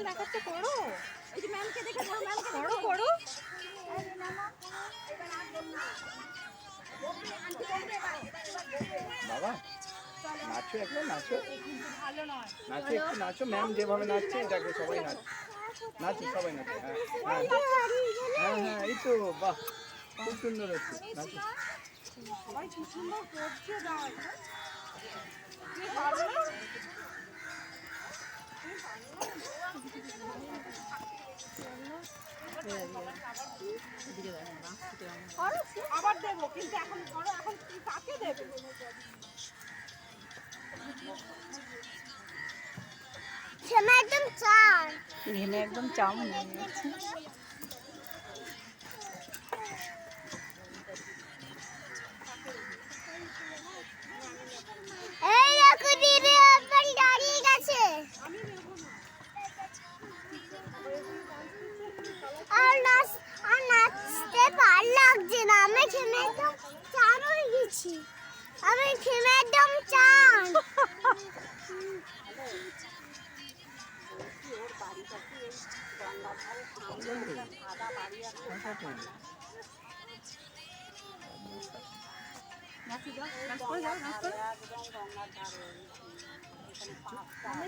দেখাচ্ছে, করো। এই যে ম্যামকে দেখে করো, ম্যামকে করো করো। বাবা নাচো, একবার নাচো, ভালো নয়। নাচো, একটু নাচো। ম্যাম যেভাবে নাচছে এটাকে সবাই নাচ, নাচো সবাই নাচো। হ্যাঁ হ্যাঁ হ্যাঁ, এই তো, বাহ, খুব সুন্দর হচ্ছে, নাচো। সবাই কি সুন্দর করছে, দাঁড় আবার দেবো, কিন্তু এখন ধরো, এখন কাকে দেবে? ঘেমে একদম চার, ঘেমে একদম চাম হয়ে গেছে। এই দেখো দিদি ওপেন দাঁড়িয়ে গেছে। আর নাচতে ভালো লাগছে না, আমি ঘেমে একদম চান হয়ে গেছি, আমি ঘেমে একদম চান। আমি